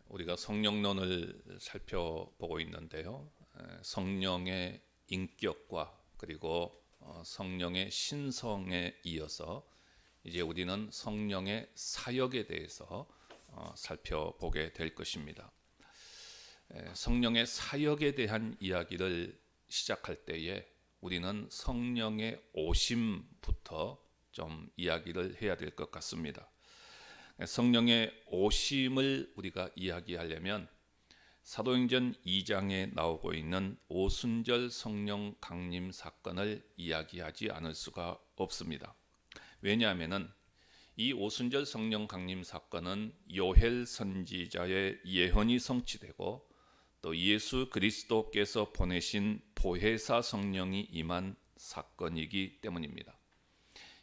우리가 성령론을 살펴보고 있는데요. 성령의 인격과 그리고 성령의 신성에 이어서 이제 우리는 성령의 사역에 대해서 살펴보게 될 것입니다. 성령의 사역에 대한 이야기를 시작할 때에 우리는 성령의 오심부터 좀 이야기를 해야 될 것 같습니다. 성령의 오심을 우리가 이야기하려면 사도행전 2장에 나오고 있는 오순절 성령 강림 사건을 이야기하지 않을 수가 없습니다. 왜냐하면 이 오순절 성령 강림 사건은 요엘 선지자의 예언이 성취되고 또 예수 그리스도께서 보내신 보혜사 성령이 임한 사건이기 때문입니다.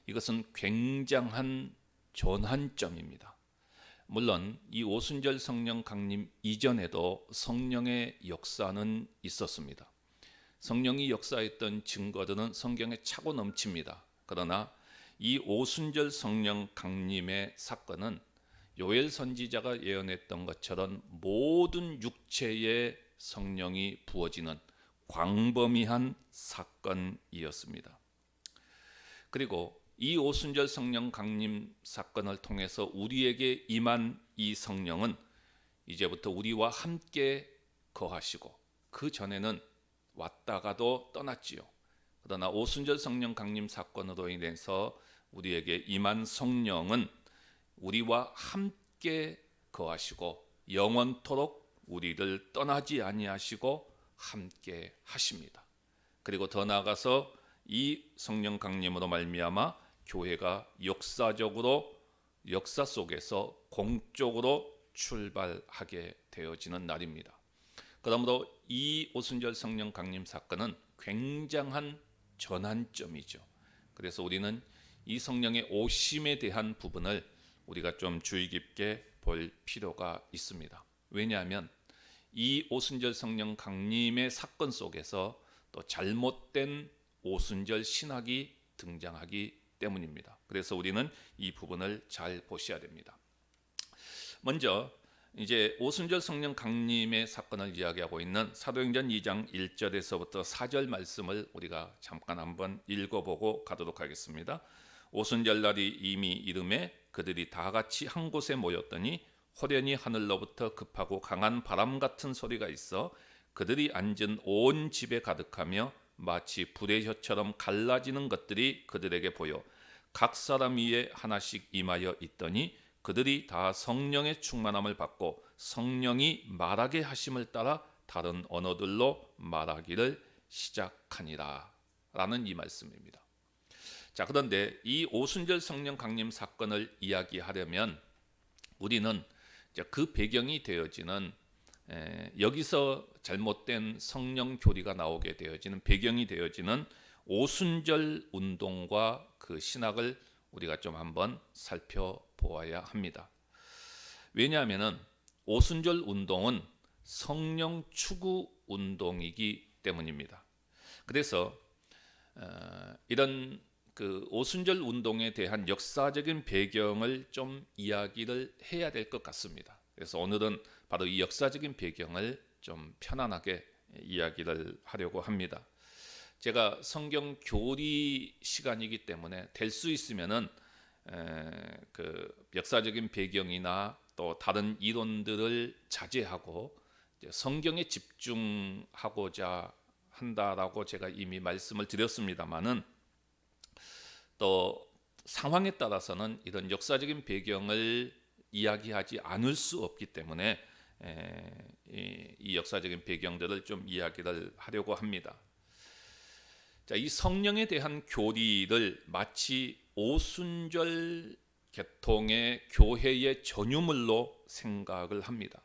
이것은 굉장한 전환점입니다. 물론 이 오순절 성령 강림 이전에도 성령의 역사는 있었습니다. 성령이 역사했던 증거들은 성경에 차고 넘칩니다. 그러나 이 오순절 성령 강림의 사건은 요엘 선지자가 예언했던 것처럼 모든 육체에 성령이 부어지는 광범위한 사건이었습니다. 그리고 이 오순절 성령 강림 사건을 통해서 우리에게 임한 이 성령은 이제부터 우리와 함께 거하시고 그 전에는 왔다가도 떠났지요. 그러나 오순절 성령 강림 사건으로 인해서 우리에게 임한 성령은 우리와 함께 거하시고 영원토록 우리를 떠나지 아니하시고 함께 하십니다. 그리고 더 나아가서 이 성령 강림으로 말미암아 교회가 역사 속에서 공적으로 출발하게 되어지는 날입니다. 그러므로 이 오순절 성령 강림 사건은 굉장한 전환점이죠. 그래서 우리는 이 성령의 오심에 대한 부분을 우리가 좀 주의 깊게 볼 필요가 있습니다. 왜냐하면 이 오순절 성령 강림의 사건 속에서 또 잘못된 오순절 신학이 등장하기 때문입니다. 그래서 우리는 이 부분을 잘 보셔야 됩니다. 먼저 이제 오순절 성령 강림의 사건을 이야기하고 있는 사도행전 2장 1절에서부터 4절 말씀을 우리가 잠깐 한번 읽어보고 가도록 하겠습니다. 오순절 날이 이미 이름에 그들이 다 같이 한 곳에 모였더니 호련히 하늘로부터 급하고 강한 바람 같은 소리가 있어 그들이 앉은 온 집에 가득하며 마치 불의 혀처럼 갈라지는 것들이 그들에게 보여 각 사람 위에 하나씩 임하여 있더니 그들이 다 성령의 충만함을 받고 성령이 말하게 하심을 따라 다른 언어들로 말하기를 시작하니라 라는 이 말씀입니다. 자, 그런데 이 오순절 성령 강림 사건을 이야기하려면 우리는 그 배경이 되어지는 여기서 잘못된 성령 교리가 나오게 되어지는 배경이 되어지는 오순절 운동과 그 신학을 우리가 좀 한번 살펴보아야 합니다. 왜냐하면 오순절 운동은 성령 추구 운동이기 때문입니다. 그래서 이런 그 오순절 운동에 대한 역사적인 배경을 좀 이야기를 해야 될 것 같습니다. 그래서 오늘은 바로 이 역사적인 배경을 좀 편안하게 이야기를 하려고 합니다. 제가 성경 교리 시간이기 때문에 될 수 있으면은 그 역사적인 배경이나 또 다른 이론들을 자제하고 성경에 집중하고자 한다라고 제가 이미 말씀을 드렸습니다만은 또 상황에 따라서는 이런 역사적인 배경을 이야기하지 않을 수 없기 때문에 이 역사적인 배경들을 좀 이야기를 하려고 합니다. 자, 이 성령에 대한 교리를 마치 오순절 계통의 교회의 전유물로 생각을 합니다.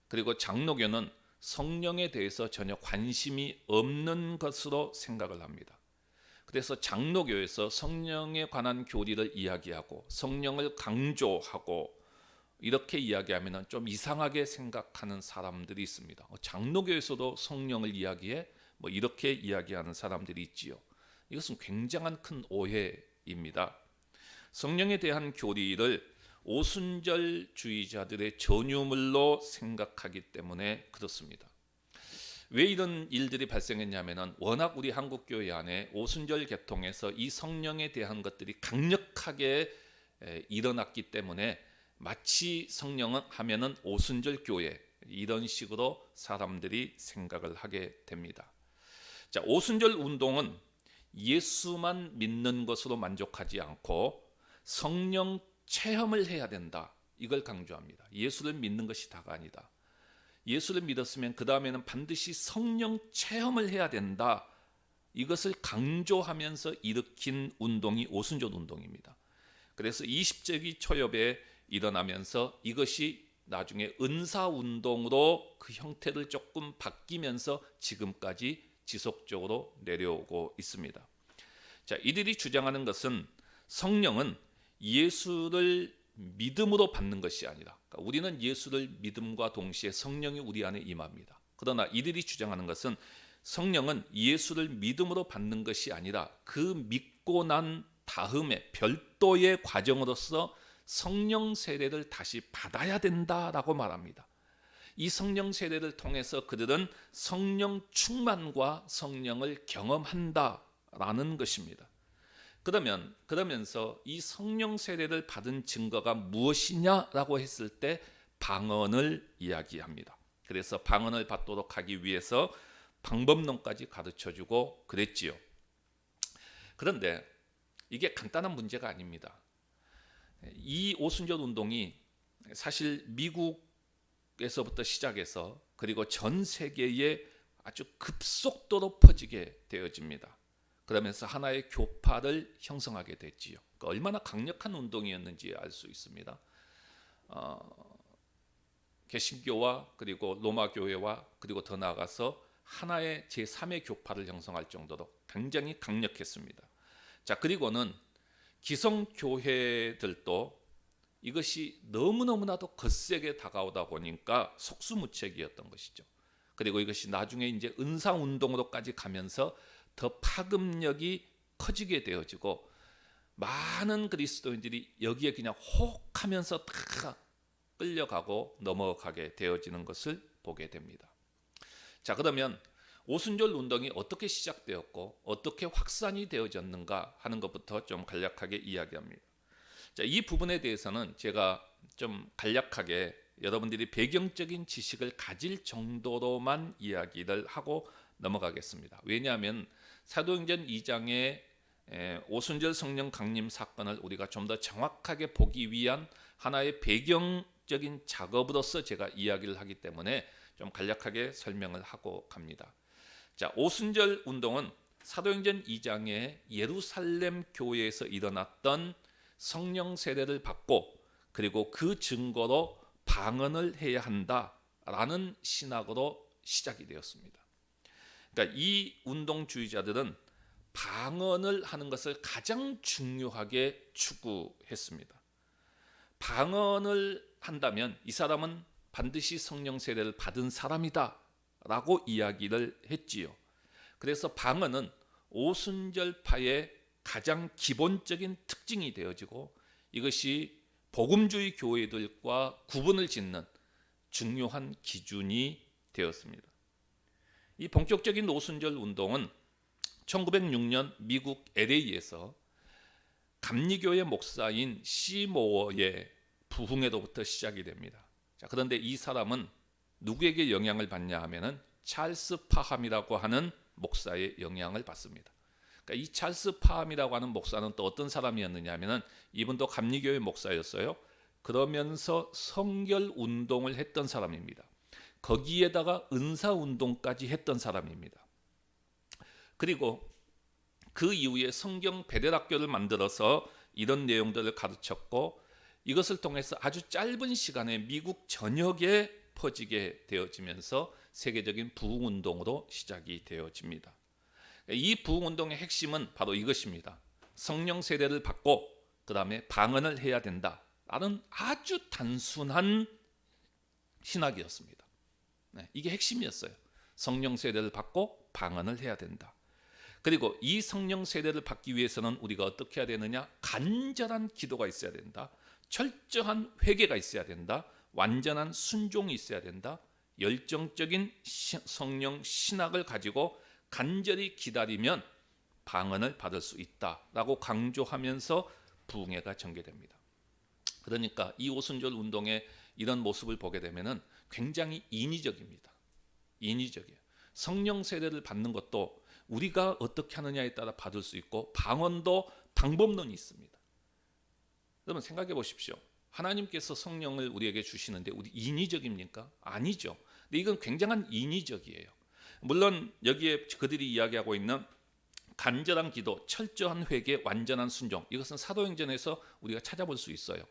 그리고 장로교는 성령에 대해서 전혀 관심이 없는 것으로 생각을 합니다. 그래서 장로교에서 성령에 관한 교리를 이야기하고 성령을 강조하고 이렇게 이야기하면 좀 이상하게 생각하는 사람들이 있습니다. 장로교에서도 성령을 이야기해 이렇게 이야기하는 사람들이 있지요. 이것은 굉장한 큰 오해입니다. 성령에 대한 교리를 오순절주의자들의 전유물로 생각하기 때문에 그렇습니다. 왜 이런 일들이 발생했냐면은 워낙 우리 한국 교회 안에 오순절 계통에서 이 성령에 대한 것들이 강력하게 일어났기 때문에 마치 성령은 하면은 오순절 교회 이런 식으로 사람들이 생각을 하게 됩니다. 자, 오순절 운동은 예수만 믿는 것으로 만족하지 않고 성령 체험을 해야 된다. 이걸 강조합니다. 예수를 믿는 것이 다가 아니다. 예수를 믿었으면 그 다음에는 반드시 성령 체험을 해야 된다. 이것을 강조하면서 일으킨 운동이 오순절 운동입니다. 그래서 20세기 초엽에 일어나면서 이것이 나중에 은사운동으로 그 형태를 조금 바뀌면서 지금까지 지속적으로 내려오고 있습니다. 자, 이들이 주장하는 것은 성령은 예수를 믿음으로 받는 것이 아니라, 그러니까 우리는 예수를 믿음과 동시에 성령이 우리 안에 임합니다. 그러나 이들이 주장하는 것은 성령은 예수를 믿음으로 받는 것이 아니라 그 믿고 난 다음에 별도의 과정으로서 성령 세례를 다시 받아야 된다라고 말합니다. 이 성령 세례를 통해서 그들은 성령 충만과 성령을 경험한다라는 것입니다. 그러면서 이 성령 세례를 받은 증거가 무엇이냐라고 했을 때 방언을 이야기합니다. 그래서 방언을 받도록 하기 위해서 방법론까지 가르쳐주고 그랬지요. 그런데 이게 간단한 문제가 아닙니다. 이 오순절 운동이 사실 미국에서부터 시작해서 그리고 전 세계에 아주 급속도로 퍼지게 되어집니다. 그러면서 하나의 교파를 형성하게 됐지요. 그러니까 얼마나 강력한 운동이었는지 알 수 있습니다. 개신교와 그리고 로마 교회와 그리고 더 나아가서 하나의 제3의 교파를 형성할 정도로 굉장히 강력했습니다. 자, 그리고는 기성교회들도 이것이 너무너무나도 거세게 다가오다 보니까 속수무책이었던 것이죠. 그리고 이것이 나중에 이제 은사운동으로까지 가면서 더 파급력이 커지게 되어지고 많은 그리스도인들이 여기에 그냥 혹하면서 다 끌려가고 넘어가게 되어지는 것을 보게 됩니다. 자, 그러면 오순절 운동이 어떻게 시작되었고 어떻게 확산이 되어졌는가 하는 것부터 좀 간략하게 이야기합니다. 자, 이 부분에 대해서는 제가 좀 간략하게 여러분들이 배경적인 지식을 가질 정도로만 이야기를 하고 넘어가겠습니다. 왜냐하면 사도행전 2장의 오순절 성령 강림 사건을 우리가 좀 더 정확하게 보기 위한 하나의 배경적인 작업으로서 제가 이야기를 하기 때문에 좀 간략하게 설명을 하고 갑니다. 자, 오순절 운동은 사도행전 2장의 예루살렘 교회에서 일어났던 성령 세례를 받고 그리고 그 증거로 방언을 해야 한다라는 신학으로 시작이 되었습니다. 그러니까 이 운동주의자들은 방언을 하는 것을 가장 중요하게 추구했습니다. 방언을 한다면 이 사람은 반드시 성령 세례를 받은 사람이다 라고 이야기를 했지요. 그래서 방언은 오순절파의 가장 기본적인 특징이 되어지고 이것이 복음주의 교회들과 구분을 짓는 중요한 기준이 되었습니다. 이 본격적인 오순절 운동은 1906년 미국 LA에서 감리교회 목사인 시모어의 부흥회로부터 시작이 됩니다. 자, 그런데 이 사람은 누구에게 영향을 받냐 하면은 찰스 파함이라고 하는 목사의 영향을 받습니다. 그러니까 이 찰스 파함이라고 하는 목사는 또 어떤 사람이었느냐 하면은 이분도 감리교회 목사였어요. 그러면서 성결 운동을 했던 사람입니다. 거기에다가 은사 운동까지 했던 사람입니다. 그리고 그 이후에 성경 베델학교를 만들어서 이런 내용들을 가르쳤고 이것을 통해서 아주 짧은 시간에 미국 전역에 퍼지게 되어지면서 세계적인 부흥운동으로 시작이 되어집니다. 이 부흥운동의 핵심은 바로 이것입니다. 성령 세례를 받고 그 다음에 방언을 해야 된다라는 아주 단순한 신학이었습니다. 이게 핵심이었어요. 성령 세례를 받고 방언을 해야 된다. 그리고 이 성령 세례를 받기 위해서는 우리가 어떻게 해야 되느냐? 간절한 기도가 있어야 된다. 철저한 회개가 있어야 된다. 완전한 순종이 있어야 된다. 열정적인 성령 신학을 가지고 간절히 기다리면 방언을 받을 수 있다라고 강조하면서 부흥회가 전개됩니다. 그러니까 이 오순절 운동의 이런 모습을 보게 되면은 굉장히 인위적입니다. 인위적이에요. 성령 세례를 받는 것도 우리가 어떻게 하느냐에 따라 받을 수 있고 방언도 방법론이 있습니다. 여러분 생각해 보십시오. 하나님께서 성령을 우리에게 주시는데 우리 인위적입니까? 아니죠. 근데 이건 굉장한 인위적이에요. 물론 여기에 그들이 이야기하고 있는 간절한 기도, 철저한 회개, 완전한 순종, 이것은 사도행전에서 우리가 찾아볼 수 있어요.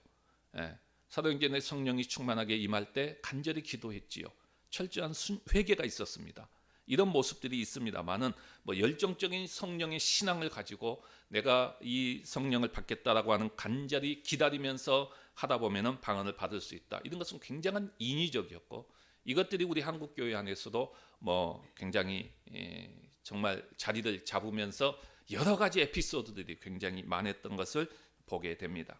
사도행전에 성령이 충만하게 임할 때 간절히 기도했지요. 철저한 회개가 있었습니다. 이런 모습들이 있습니다만은 열정적인 성령의 신앙을 가지고 내가 이 성령을 받겠다라고 하는 간절히 기다리면서 하다 보면은 방언을 받을 수 있다. 이런 것은 굉장한 인위적이었고 이것들이 우리 한국 교회 안에서도 굉장히 정말 자리를 잡으면서 여러 가지 에피소드들이 굉장히 많았던 것을 보게 됩니다.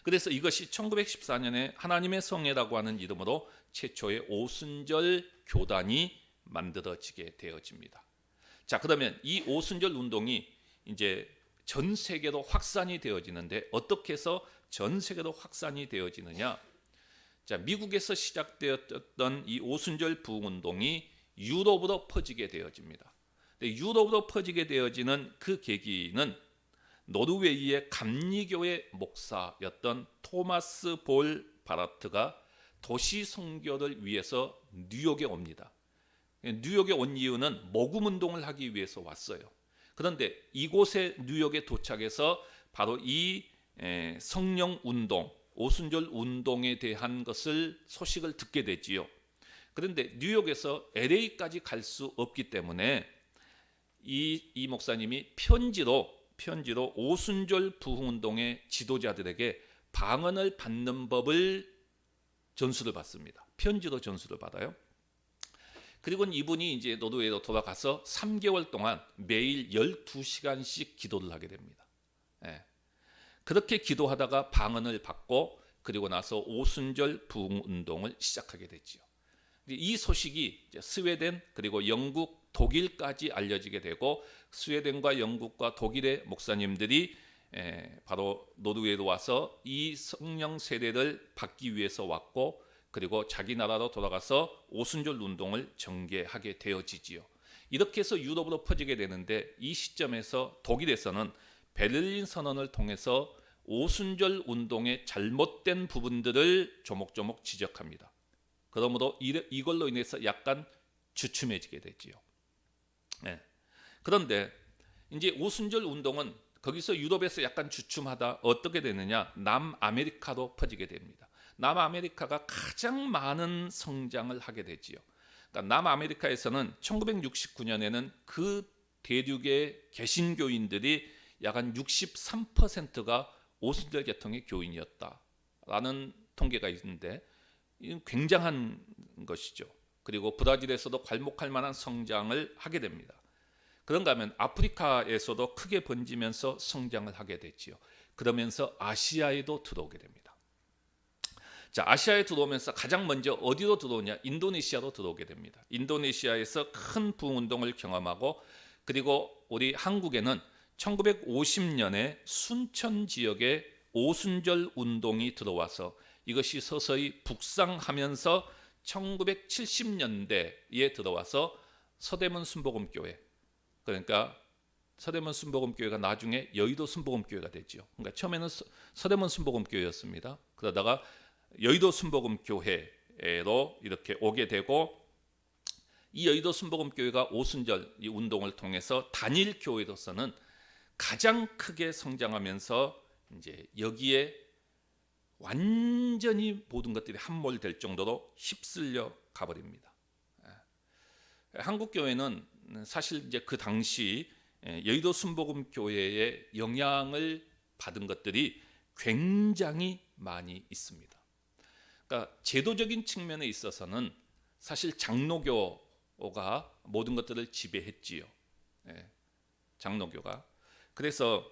그래서 이것이 1914년에 하나님의 성회라고 하는 이름으로 최초의 오순절 교단이 만들어지게 되어집니다. 자, 그러면 이 오순절 운동이 이제 전 세계로 확산이 되어지는데 어떻게 해서 전 세계로 확산이 되어지느냐? 자, 미국에서 시작되었던 이 오순절 부흥 운동이 유럽으로 퍼지게 되어집니다. 유럽으로 퍼지게 되어지는 그 계기는 노르웨이의 감리교의 목사였던 토마스 볼 바라트가 도시 선교를 위해서 뉴욕에 옵니다. 뉴욕에 온 이유는 모금 운동을 하기 위해서 왔어요. 그런데 이곳에 뉴욕에 도착해서 바로 이 성령 운동, 오순절 운동에 대한 소식을 듣게 되지요. 그런데 뉴욕에서 LA까지 갈 수 없기 때문에 이 목사님이 편지로 오순절 부흥 운동의 지도자들에게 방언을 받는 법을 전수를 받습니다. 편지로 전수를 받아요. 그리고 이분이 이제 노르웨이로 돌아가서 3개월 동안 매일 12시간씩 기도를 하게 됩니다. 그렇게 기도하다가 방언을 받고 그리고 나서 오순절 부흥 운동을 시작하게 됐지요. 이 소식이 스웨덴 그리고 영국, 독일까지 알려지게 되고 스웨덴과 영국과 독일의 목사님들이 바로 노르웨이로 와서 이 성령 세례를 받기 위해서 왔고 그리고 자기 나라로 돌아가서 오순절 운동을 전개하게 되어지지요. 이렇게 해서 유럽으로 퍼지게 되는데 이 시점에서 독일에서는 베를린 선언을 통해서 오순절 운동의 잘못된 부분들을 조목조목 지적합니다. 그러므로 이걸로 인해서 약간 주춤해지게 되지요. 그런데 이제 오순절 운동은 거기서 유럽에서 약간 주춤하다 어떻게 되느냐? 남아메리카로 퍼지게 됩니다. 남아메리카가 가장 많은 성장을 하게 되지요. 그러니까 남아메리카에서는 1969년에는 그 대륙의 개신교인들이 약 한 63%가 오순절 계통의 교인이었다라는 통계가 있는데 이건 굉장한 것이죠. 그리고 브라질에서도 괄목할 만한 성장을 하게 됩니다. 그런가 하면 아프리카에서도 크게 번지면서 성장을 하게 됐지요. 그러면서 아시아에도 들어오게 됩니다. 자, 아시아에 들어오면서 가장 먼저 어디로 들어오냐? 인도네시아로 들어오게 됩니다. 인도네시아에서 큰 부흥운동을 경험하고 그리고 우리 한국에는 1950년에 순천 지역에 오순절 운동이 들어와서 이것이 서서히 북상하면서 1970년대에 들어와서 서대문 순복음교회, 그러니까 서대문 순복음교회가 나중에 여의도 순복음교회가 됐죠. 그러니까 처음에는 서대문 순복음교회였습니다. 그러다가 여의도 순복음교회로 이렇게 오게 되고 이 여의도 순복음교회가 오순절 이 운동을 통해서 단일 교회로서는 가장 크게 성장하면서 이제 여기에 완전히 모든 것들이 함몰될 정도로 휩쓸려 가버립니다. 한국 교회는 사실 이제 그 당시 여의도 순복음교회의 영향을 받은 것들이 굉장히 많이 있습니다. 그러니까 제도적인 측면에 있어서는 사실 장로교가 모든 것들을 지배했지요. 장로교가. 그래서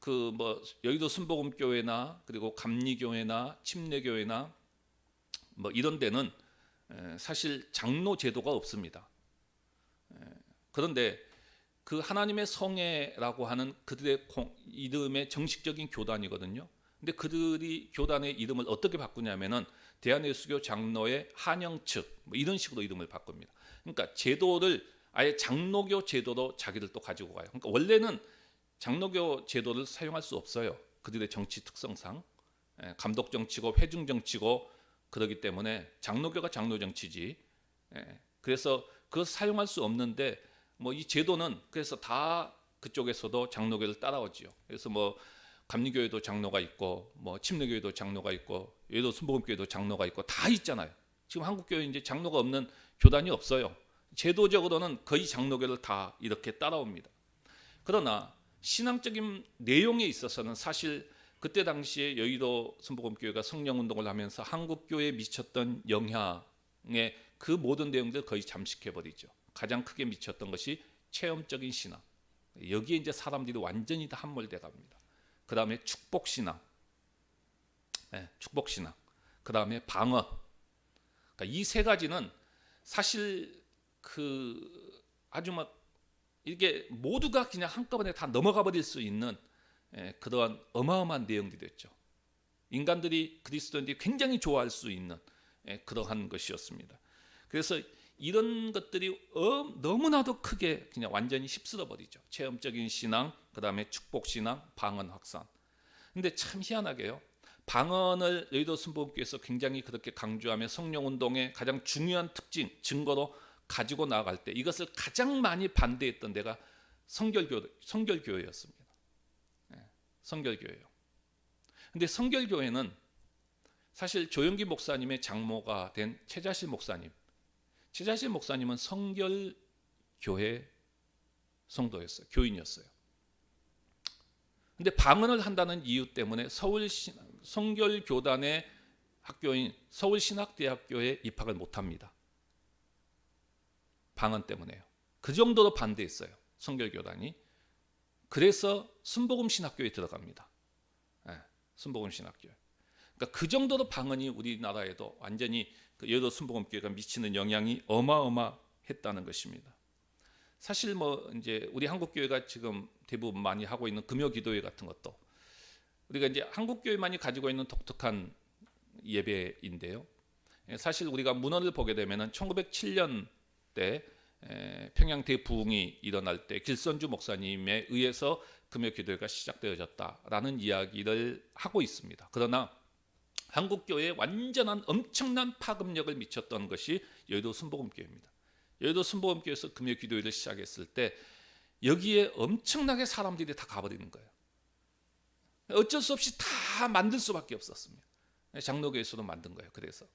그 뭐 여의도 순복음교회나 그리고 감리교회나 침례교회나 뭐 이런 데는 사실 장로 제도가 없습니다. 그런데 그 하나님의 성회라고 하는 그들의 이름의 정식적인 교단이거든요. 근데 그들이 교단의 이름을 어떻게 바꾸냐면은 대한예수교 장로회 한영 측 뭐 이런 식으로 이름을 바꿉니다. 그러니까 제도를 아예 장로교 제도로 자기들 또 가지고 가요. 그러니까 원래는 장로교 제도를 사용할 수 없어요. 그들의 정치 특성상 감독 정치고 회중 정치고 그러기 때문에 장로교가 장로 정치지. 그래서 그거 사용할 수 없는데 뭐 이 제도는 그래서 다 그쪽에서도 장로교를 따라오지요. 그래서 뭐 감리교회도 장로가 있고 뭐 침례교회도 장로가 있고 여의도 순복음교회도 장로가 있고 다 있잖아요. 지금 한국교회 이제 장로가 없는 교단이 없어요. 제도적으로는 거의 장로교를 다 이렇게 따라옵니다. 그러나 신앙적인 내용에 있어서는 사실 그때 당시에 여의도 순복음교회가 성령운동을 하면서 한국교회에 미쳤던 영향의 그 모든 내용들 거의 잠식해버리죠. 가장 크게 미쳤던 것이 체험적인 신앙. 여기에 이제 사람들이 완전히 다 함몰돼 갑니다. 그 다음에 축복신앙, 축복신앙. 그 다음에 방언. 그러니까 이 세 가지는 사실 그 아주 막 이게 모두가 그냥 한꺼번에 다 넘어가 버릴 수 있는 그러한 어마어마한 내용들이었죠. 인간들이 그리스도인들이 굉장히 좋아할 수 있는 그러한 것이었습니다. 그래서 이런 것들이 너무나도 크게 그냥 완전히 휩쓸어 버리죠. 체험적인 신앙, 그 다음에 축복 신앙, 방언 확산. 근데 참 희한하게요. 방언을 여의도 순복음교회에서 굉장히 그렇게 강조하며 성령운동의 가장 중요한 특징, 증거로 가지고 나아갈 때 이것을 가장 많이 반대했던 데가 성결교회였습니다. 성결교회요. 근데 성결교회는 사실 조영기 목사님의 장모가 된 최자실 목사님, 최자실 목사님은 성결교회 성도였어요. 교인이었어요. 근데 방언을 한다는 이유 때문에 성결교단의 학교인 서울신학대학교에 입학을 못합니다. 방언 때문에요. 그 정도로 반대했어요. 성결교단이. 그래서 순복음신학교에 들어갑니다. 순복음신학교에. 그러니까 그 정도로 방언이 우리나라에도 완전히 그 여의도 순복음교회가 미치는 영향이 어마어마했다는 것입니다. 사실 뭐 이제 우리 한국교회가 지금 대부분 많이 하고 있는 금요기도회 같은 것도 우리가 이제 한국교회만이 가지고 있는 독특한 예배인데요. 사실 우리가 문헌을 보게 되면은 1907년 때 평양 대부흥이 일어날 때 길선주 목사님에 의해서 금요기도회가 시작되어졌다라는 이야기를 하고 있습니다. 그러나 한국교회에 완전한 엄청난 파급력을 미쳤던 것이 여의도 순복음교회입니다. 여의도 순복음교회에서 금요기도회를 시작했을 때 여기에 엄청나게 사람들이 다 가버리는 거예요. 어쩔 수 없이 다 만들 수밖에 없었습니다. 장로교에서도 만든 거예요. 그래서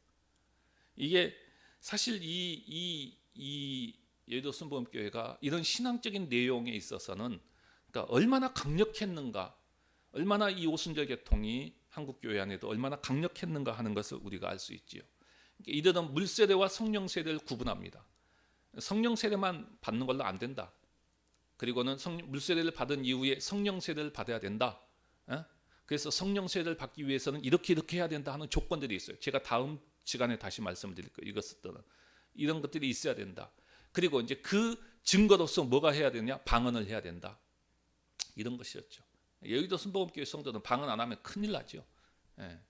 이게 사실 이 여의도 순복음교회가 이런 신앙적인 내용에 있어서는 그러니까 얼마나 강력했는가, 얼마나 이 오순절 계통이 한국교회 안에도 얼마나 강력했는가 하는 것을 우리가 알 수 있지요. 이들은 물세례와 성령세례를 구분합니다. 성령세례만 받는 걸로 안 된다. 그리고는 물세례를 받은 이후에 성령세례를 받아야 된다. 그래서 성령세례를 받기 위해서는 이렇게 해야 된다 하는 조건들이 있어요. 제가 다음 시간에 다시 말씀드릴 거예요. 이것들은 이런 것들이 있어야 된다. 그리고 이제 그 증거로서 뭐가 해야 되냐? 방언을 해야 된다. 이런 것이었죠. 여의도 순복음교회 성도는 방언 안 하면 큰일 나죠. 그러니까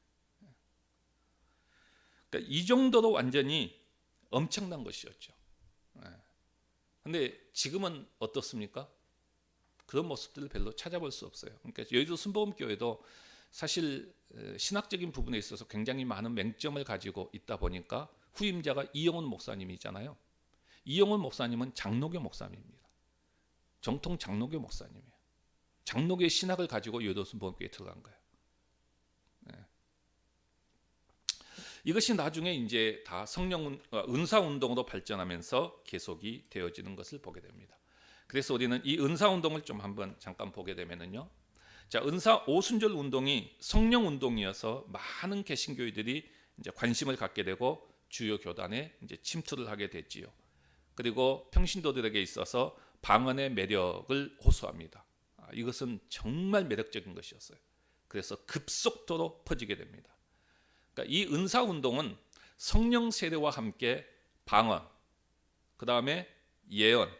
이 정도로 완전히 엄청난 것이었죠. 그런데 지금은 어떻습니까? 그런 모습들을 별로 찾아볼 수 없어요. 그러니까 여의도 순복음교회도 사실 신학적인 부분에 있어서 굉장히 많은 맹점을 가지고 있다 보니까 후임자가 이영훈 목사님이잖아요. 이영훈 목사님은 장로교 목사님입니다. 정통 장로교 목사님이에요. 장로교의 신학을 가지고 여의도 순복음교회에 들어간 거예요. 이것이 나중에 이제 다 은사 운동으로 발전하면서 계속이 되어지는 것을 보게 됩니다. 그래서 우리는 이 은사 운동을 좀 한번 잠깐 보게 되면은요. 자, 은사 오순절 운동이 성령 운동이어서 많은 개신교회들이 이제 관심을 갖게 되고 주요 교단에 이제 침투를 하게 됐지요. 그리고 평신도들에게 있어서 방언의 매력을 호소합니다. 이것은 정말 매력적인 것이었어요. 그래서 급속도로 퍼지게 됩니다. 그러니까 이 은사운동은 성령 세례와 함께 방언, 그 다음에 예언,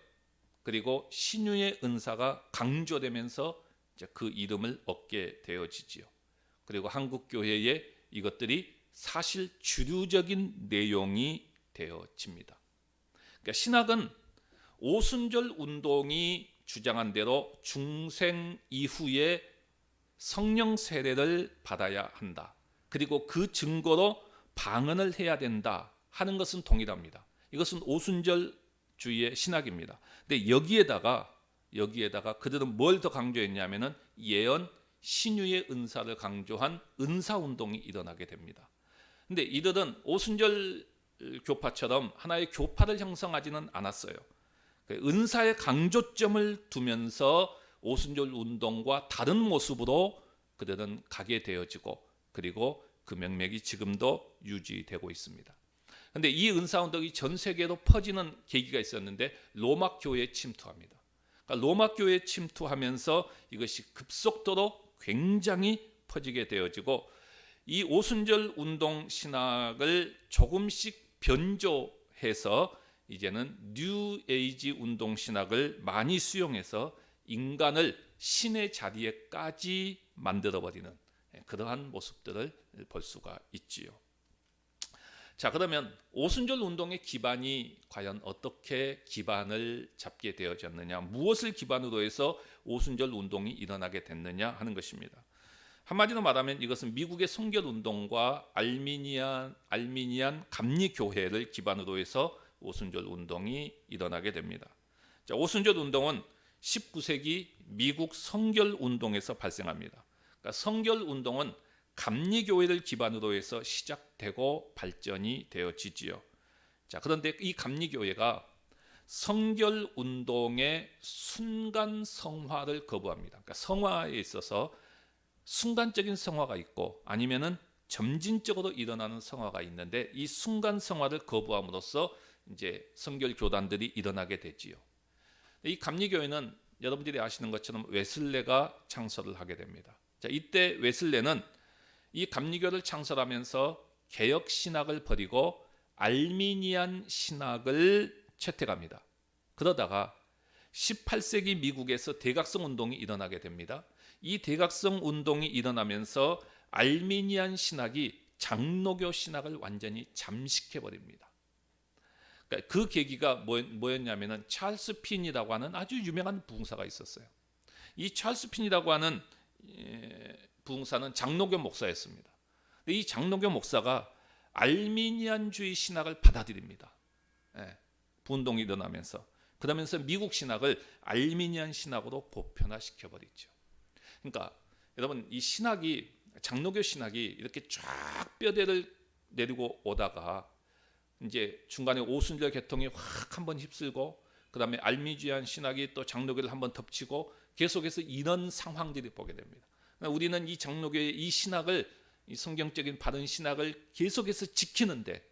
그리고 신유의 은사가 강조되면서 그 이름을 얻게 되어지지요. 그리고 한국 교회에 이것들이 사실 주류적인 내용이 되어집니다. 그러니까 신학은 오순절 운동이 주장한 대로 중생 이후에 성령 세례를 받아야 한다. 그리고 그 증거로 방언을 해야 된다 하는 것은 동일합니다. 이것은 오순절주의의 신학입니다. 근데 여기에다가 그들은 뭘 더 강조했냐면은 예언, 신유의 은사를 강조한 은사운동이 일어나게 됩니다. 근데 이들은 오순절 교파처럼 하나의 교파를 형성하지는 않았어요. 은사의 강조점을 두면서 오순절 운동과 다른 모습으로 그들은 가게 되어지고, 그리고 그 명맥이 지금도 유지되고 있습니다. 그런데 이 은사운동이 전 세계로 퍼지는 계기가 있었는데 로마 교회에 침투합니다. 그러니까 로마 교회에 침투하면서 이것이 급속도로 굉장히 퍼지게 되어지고, 이 오순절 운동 신학을 조금씩 변조해서 이제는 뉴 에이지 운동 신학을 많이 수용해서 인간을 신의 자리에까지 만들어버리는 그러한 모습들을 볼 수가 있지요. 자, 그러면 오순절 운동의 기반이 과연 어떻게 기반을 잡게 되어졌느냐, 무엇을 기반으로 해서 오순절 운동이 일어나게 됐느냐 하는 것입니다. 한마디로 말하면 이것은 미국의 성결 운동과 알미니안 감리 교회를 기반으로 해서 오순절 운동이 일어나게 됩니다. 자, 오순절 운동은 19세기 미국 성결 운동에서 발생합니다. 그러니까 성결 운동은 감리 교회를 기반으로 해서 시작되고 발전이 되어지지요. 자, 그런데 이 감리 교회가 성결 운동의 순간 성화를 거부합니다. 그러니까 성화에 있어서 순간적인 성화가 있고 아니면은 점진적으로 일어나는 성화가 있는데, 이 순간 성화를 거부함으로써 이제 성결 교단들이 일어나게 되지요. 이 감리 교회는 여러분들이 아시는 것처럼 웨슬레가 창설을 하게 됩니다. 자, 이때 웨슬레는 이 감리교를 창설하면서 개혁 신학을 버리고 알미니안 신학을 채택합니다. 그러다가 18세기 미국에서 대각성 운동이 일어나게 됩니다. 이 대각성 운동이 일어나면서 알미니안 신학이 장로교 신학을 완전히 잠식해 버립니다. 그러니까 그 계기가 뭐였냐면은 찰스 핀이라고 하는 아주 유명한 부흥사가 있었어요. 이 찰스 핀이라고 하는 부흥사는 장로교 목사였습니다. 이 장로교 목사가 알미니안주의 신학을 받아들입니다. 분동이 일어나면서, 그러면서 미국 신학을 알미니안 신학으로 보편화시켜 버리죠. 그러니까 여러분, 이 신학이, 장로교 신학이 이렇게 쫙 뼈대를 내리고 오다가 이제 중간에 오순절 계통이 확 한번 휩쓸고, 그 다음에 알미니안 신학이 또 장로교를 한번 덮치고, 계속해서 이런 상황들이 보게 됩니다. 우리는 이 장로교의 이 신학을, 이 성경적인 바른 신학을 계속해서 지키는데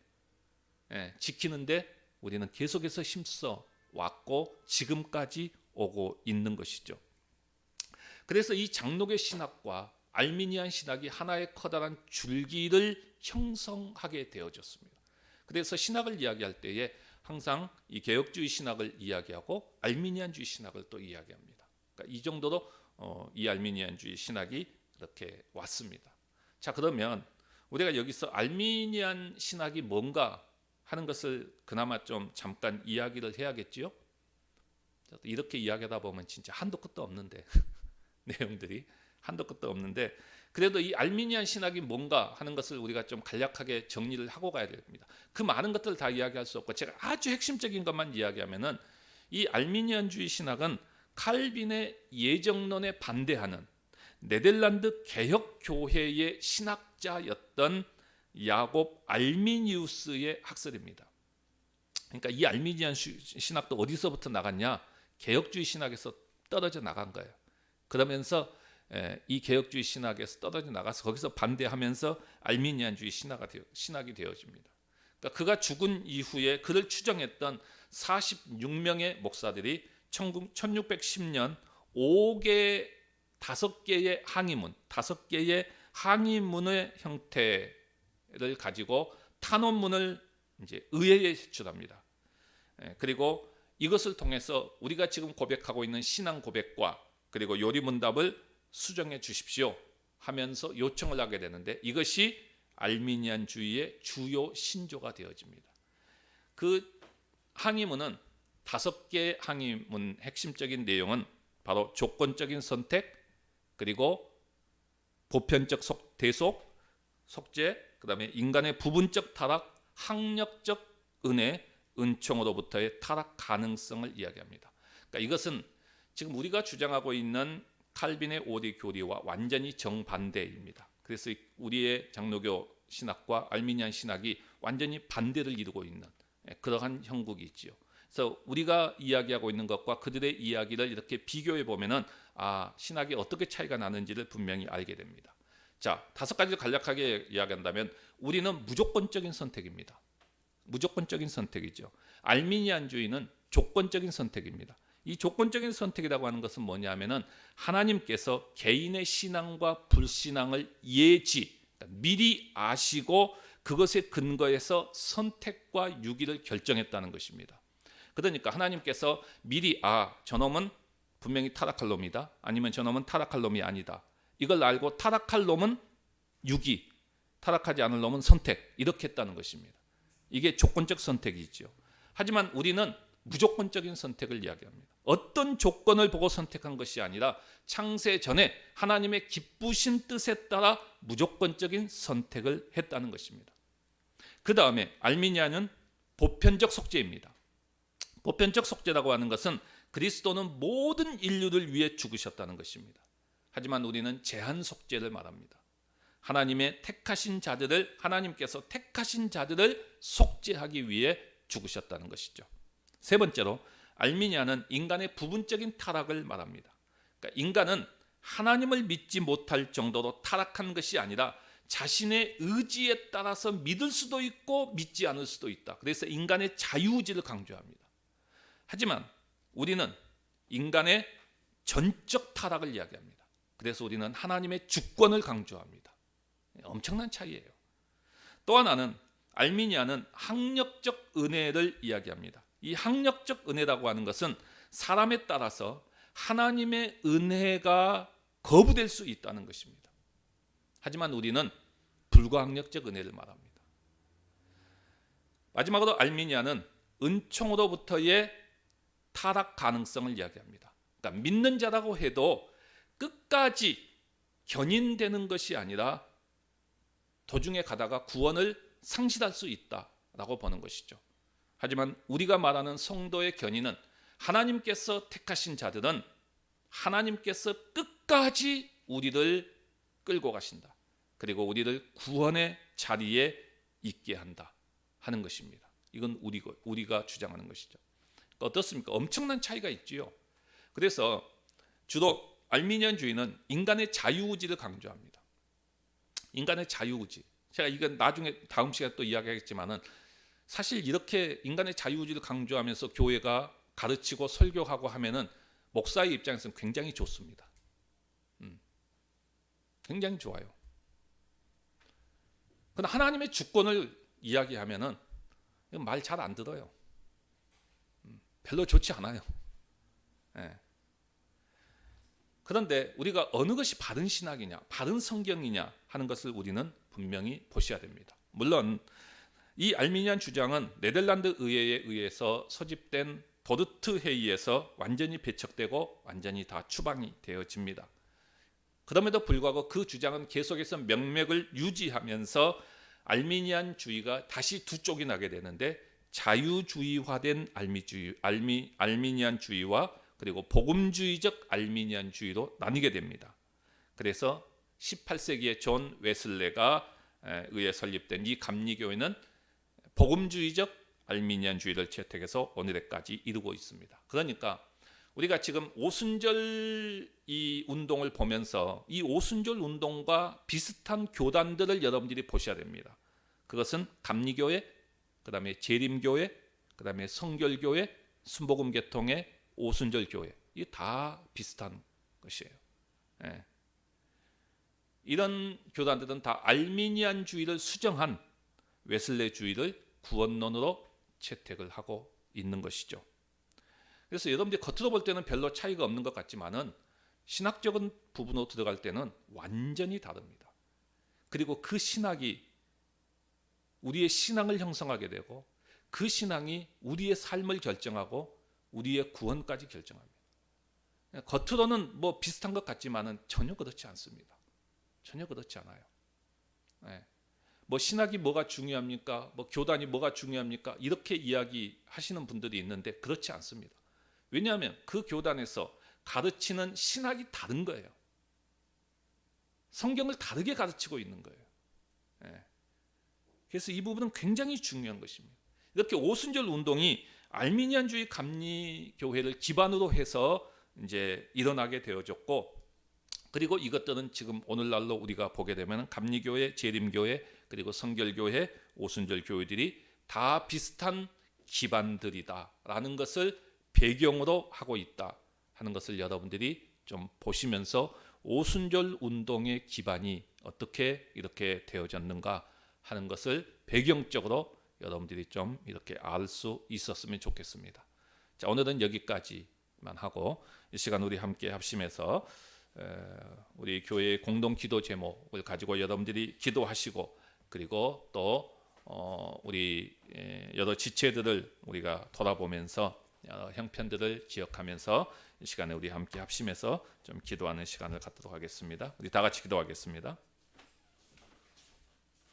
우리는 계속해서 힘써 왔고 지금까지 오고 있는 것이죠. 그래서 이 장로교 신학과 알미니안 신학이 하나의 커다란 줄기를 형성하게 되어졌습니다. 그래서 신학을 이야기할 때에 항상 이 개혁주의 신학을 이야기하고 알미니안주의 신학을 또 이야기합니다. 그러니까 이 정도로 이 알미니안주의 신학이 이렇게 왔습니다. 자, 그러면 우리가 여기서 알미니안 신학이 뭔가 하는 것을 그나마 좀 잠깐 이야기를 해야겠지요. 이렇게 이야기하다 보면 진짜 한도 끝도 없는데 내용들이 한도 끝도 없는데, 그래도 이 알미니안 신학이 뭔가 하는 것을 우리가 좀 간략하게 정리를 하고 가야 됩니다. 그 많은 것들을 다 이야기할 수 없고 제가 아주 핵심적인 것만 이야기하면은, 이 알미니안주의 신학은 칼빈의 예정론에 반대하는 네덜란드 개혁교회의 신학자였던 야곱 알미니우스의 학설입니다. 그러니까 이 알미니안 신학도 어디서부터 나갔냐? 개혁주의 신학에서 떨어져 나간 거예요. 그러면서 이 개혁주의 신학에서 떨어져 나가서 거기서 반대하면서 알미니안주의 신학이 되어집니다. 그러니까 그가 죽은 이후에 그를 추정했던 46명의 목사들이 1610년 다섯 개의 항의문, 다섯 개의 항의문의 형태를 가지고 탄원문을 이제 의회에 제출합니다. 그리고 이것을 통해서 우리가 지금 고백하고 있는 신앙 고백과 그리고 요리문답을 수정해 주십시오 하면서 요청을 하게 되는데, 이것이 알미니안주의의 주요 신조가 되어집니다. 그 항의문은 다섯 개의 항의문 핵심적인 내용은 바로 조건적인 선택, 그리고 보편적 대속, 속죄, 그 다음에 인간의 부분적 타락, 학력적 은혜, 은총으로부터의 타락 가능성을 이야기합니다. 그러니까 이것은 지금 우리가 주장하고 있는 칼빈의 오디 교리와 완전히 정반대입니다. 그래서 우리의 장로교 신학과 알미니안 신학이 완전히 반대를 이루고 있는 그러한 형국이 있지요. 그래서 우리가 이야기하고 있는 것과 그들의 이야기를 이렇게 비교해 보면은 신학이 어떻게 차이가 나는지를 분명히 알게 됩니다. 자, 다섯 가지를 간략하게 이야기한다면 우리는 무조건적인 선택입니다. 무조건적인 선택이죠. 알미니안주의는 조건적인 선택입니다. 이 조건적인 선택이라고 하는 것은 뭐냐면은 하나님께서 개인의 신앙과 불신앙을 그러니까 미리 아시고 그것에 근거해서 선택과 유기를 결정했다는 것입니다. 그러니까 하나님께서 미리 저놈은 분명히 타락할 놈이다, 아니면 저놈은 타락할 놈이 아니다, 이걸 알고 타락할 놈은 유기, 타락하지 않을 놈은 선택, 이렇게 했다는 것입니다. 이게 조건적 선택이죠. 하지만 우리는 무조건적인 선택을 이야기합니다. 어떤 조건을 보고 선택한 것이 아니라 창세 전에 하나님의 기쁘신 뜻에 따라 무조건적인 선택을 했다는 것입니다. 그 다음에 알미니아는 보편적 속죄입니다. 보편적 속죄라고 하는 것은 그리스도는 모든 인류를 위해 죽으셨다는 것입니다. 하지만 우리는 제한 속죄를 말합니다. 하나님께서 택하신 자들을 속죄하기 위해 죽으셨다는 것이죠. 세 번째로 알미니아는 인간의 부분적인 타락을 말합니다. 그러니까 인간은 하나님을 믿지 못할 정도로 타락한 것이 아니라 자신의 의지에 따라서 믿을 수도 있고 믿지 않을 수도 있다. 그래서 인간의 자유의지를 강조합니다. 하지만 우리는 인간의 전적 타락을 이야기합니다. 그래서 우리는 하나님의 주권을 강조합니다. 엄청난 차이예요. 또 하나는 알미니아는 학력적 은혜를 이야기합니다. 이 학력적 은혜라고 하는 것은 사람에 따라서 하나님의 은혜가 거부될 수 있다는 것입니다. 하지만 우리는 불가학력적 은혜를 말합니다. 마지막으로 알미니아는 은총으로부터의 타락 가능성을 이야기합니다. 그러니까 믿는 자라고 해도 끝까지 견인되는 것이 아니라 도중에 가다가 구원을 상실할 수 있다라고 보는 것이죠. 하지만 우리가 말하는 성도의 견인은 하나님께서 택하신 자들은 하나님께서 끝까지 우리를 끌고 가신다. 그리고 우리를 구원의 자리에 있게 한다 하는 것입니다. 이건 우리가 주장하는 것이죠. 그러니까 어떻습니까? 엄청난 차이가 있지요. 그래서 주로 알미니안주의는 인간의 자유의지를 강조합니다. 인간의 자유의지. 제가 이건 나중에 다음 시간에 또 이야기하겠지만은 사실 이렇게 인간의 자유의지를 강조하면서 교회가 가르치고 설교하고 하면은 목사의 입장에서는 굉장히 좋습니다. 굉장히 좋아요. 그러나 하나님의 주권을 이야기하면은 말 잘 안 들어요. 별로 좋지 않아요. 네. 그런데 우리가 어느 것이 바른 신학이냐, 바른 성경이냐 하는 것을 우리는 분명히 보셔야 됩니다. 물론 이 알미니안 주장은 네덜란드 의회에 의해서 소집된 도르트 회의에서 완전히 배척되고 완전히 다 추방이 되어집니다. 그럼에도 불구하고 그 주장은 계속해서 명맥을 유지하면서 알미니안주의가 다시 두 쪽이 나게 되는데, 자유주의화된 알미니안주의와 그리고 복음주의적 알미니안주의로 나뉘게 됩니다. 그래서 18세기에 존 웨슬레가 의해 설립된 이 감리교회는 복음주의적 알미니안주의를 채택해서 오늘까지 이루고 있습니다. 그러니까 우리가 지금 오순절 이 운동을 보면서 이 오순절 운동과 비슷한 교단들을 여러분들이 보셔야 됩니다. 그것은 감리교회, 그다음에 재림교회, 그다음에 성결교회, 순복음계통의 오순절교회, 이게 다 비슷한 것이에요. 예. 이런 교단들은 다 알미니안주의를 수정한 웨슬레주의를 구원론으로 채택을 하고 있는 것이죠. 그래서 여러분들이 겉으로 볼 때는 별로 차이가 없는 것 같지만은 신학적인 부분으로 들어갈 때는 완전히 다릅니다. 그리고 그 신학이 우리의 신앙을 형성하게 되고 그 신앙이 우리의 삶을 결정하고 우리의 구원까지 결정합니다. 겉으로는 뭐 비슷한 것 같지만은 전혀 그렇지 않습니다. 전혀 그렇지 않아요. 네. 뭐 신학이 뭐가 중요합니까? 뭐 교단이 뭐가 중요합니까? 이렇게 이야기하시는 분들이 있는데 그렇지 않습니다. 왜냐하면 그 교단에서 가르치는 신학이 다른 거예요. 성경을 다르게 가르치고 있는 거예요. 네. 그래서 이 부분은 굉장히 중요한 것입니다. 이렇게 오순절 운동이 알미니안주의 감리교회를 기반으로 해서 이제 일어나게 되어졌고, 그리고 이것들은 지금 오늘날로 우리가 보게 되면 감리교회, 재림교회, 그리고 성결교회, 오순절 교회들이 다 비슷한 기반들이다라는 것을 배경으로 하고 있다 하는 것을 여러분들이 좀 보시면서 오순절 운동의 기반이 어떻게 이렇게 되어졌는가 하는 것을 배경적으로 여러분들이 좀 이렇게 알 수 있었으면 좋겠습니다. 자, 오늘은 여기까지만 하고 이 시간 우리 함께 합심해서 우리 교회의 공동 기도 제목을 가지고 여러분들이 기도하시고, 그리고 또 우리 여러 지체들을 우리가 돌아보면서 여러 형편들을 기억하면서 이 시간에 우리 함께 합심해서 좀 기도하는 시간을 갖도록 하겠습니다. 우리 다 같이 기도하겠습니다.